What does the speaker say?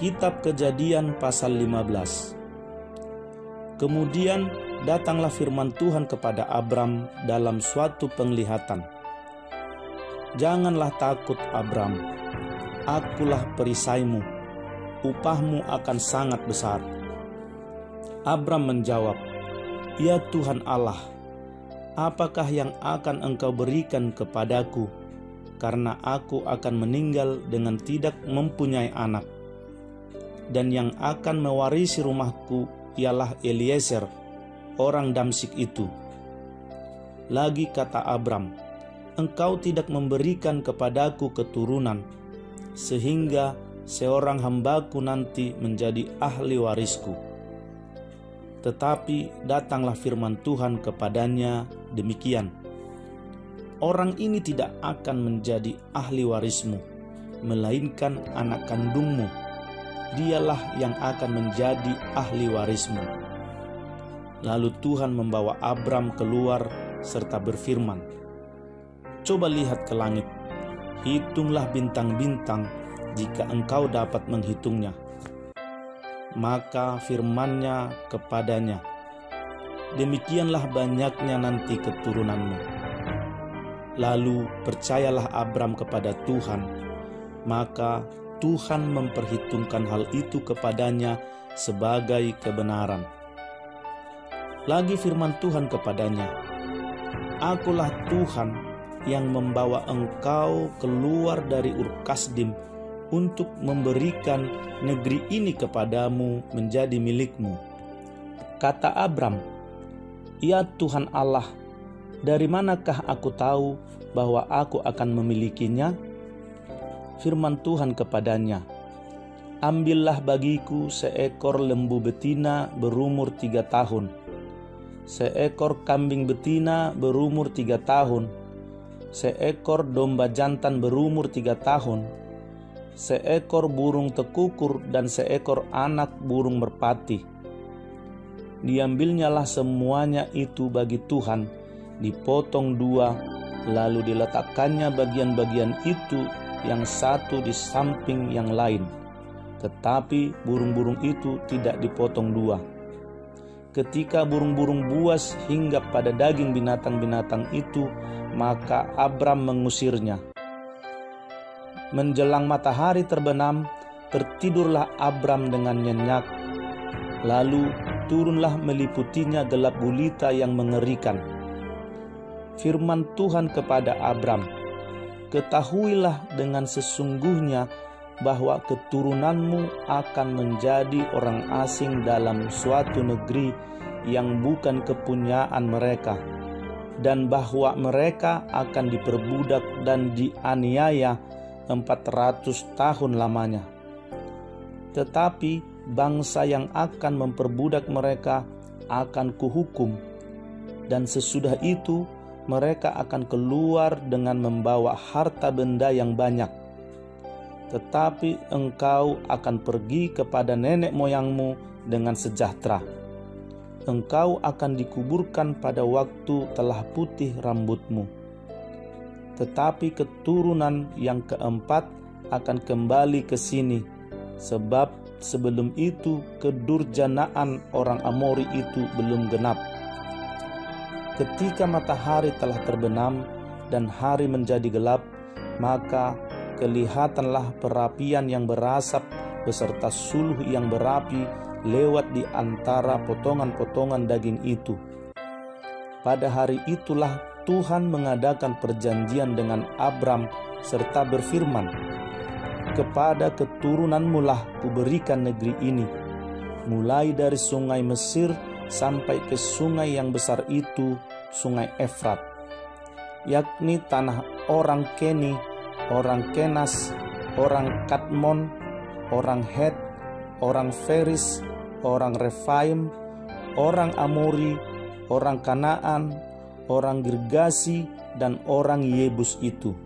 Kitab Kejadian pasal 15. Kemudian datanglah firman Tuhan kepada Abram dalam suatu penglihatan. Janganlah takut Abram, akulah perisaimu, upahmu akan sangat besar. Abram menjawab, ya Tuhan Allah, apakah yang akan engkau berikan kepadaku, karena aku akan meninggal dengan tidak mempunyai anak. Dan yang akan mewarisi rumahku ialah Eliezer, orang Damsyik itu. Lagi kata Abram, engkau tidak memberikan kepadaku keturunan, sehingga seorang hambaku nanti menjadi ahli warisku. Tetapi datanglah firman Tuhan kepadanya demikian, orang ini tidak akan menjadi ahli warismu, melainkan anak kandungmu. Dialah yang akan menjadi ahli warismu. Lalu Tuhan membawa Abram keluar serta berfirman, coba lihat ke langit, hitunglah bintang-bintang jika engkau dapat menghitungnya. Maka firman-Nya kepadanya, demikianlah banyaknya nanti keturunanmu. Lalu percayalah Abram kepada Tuhan, maka Tuhan memperhitungkan hal itu kepadanya sebagai kebenaran. Lagi firman Tuhan kepadanya, akulah Tuhan yang membawa engkau keluar dari Ur Kasdim untuk memberikan negeri ini kepadamu menjadi milikmu. Kata Abram, ya Tuhan Allah, dari manakah aku tahu bahwa aku akan memilikinya? Firman Tuhan kepadanya, ambillah bagiku seekor lembu betina berumur 3 tahun, seekor kambing betina berumur 3 tahun, seekor domba jantan berumur 3 tahun, seekor burung tekukur dan seekor anak burung merpati. Diambilnyalah semuanya itu bagi Tuhan, dipotong 2, lalu diletakkannya bagian-bagian itu yang satu di samping yang lain, tetapi burung-burung itu tidak dipotong 2. Ketika burung-burung buas hinggap pada daging binatang-binatang itu, maka Abram mengusirnya. Menjelang matahari terbenam, tertidurlah Abram dengan nyenyak, lalu turunlah meliputinya gelap gulita yang mengerikan. Firman Tuhan kepada Abram, ketahuilah dengan sesungguhnya bahwa keturunanmu akan menjadi orang asing dalam suatu negeri yang bukan kepunyaan mereka, dan bahwa mereka akan diperbudak dan dianiaya 400 tahun lamanya. Tetapi bangsa yang akan memperbudak mereka akan kuhukum, dan sesudah itu mereka akan keluar dengan membawa harta benda yang banyak. Tetapi engkau akan pergi kepada nenek moyangmu dengan sejahtera. Engkau akan dikuburkan pada waktu telah putih rambutmu. Tetapi keturunan yang keempat akan kembali ke sini, sebab sebelum itu kedurjanaan orang Amori itu belum genap. Ketika matahari telah terbenam dan hari menjadi gelap, maka kelihatanlah perapian yang berasap beserta suluh yang berapi lewat di antara potongan-potongan daging itu. Pada hari itulah Tuhan mengadakan perjanjian dengan Abram serta berfirman, kepada keturunanmu lah kuberikan negeri ini, mulai dari sungai Mesir sampai ke sungai yang besar itu, sungai Efrat, yakni tanah orang Keni, orang Kenas, orang Kadmon, orang Het, orang Feris, orang Refaim, orang Amori, orang Kanaan, orang Girgasi, dan orang Yebus itu.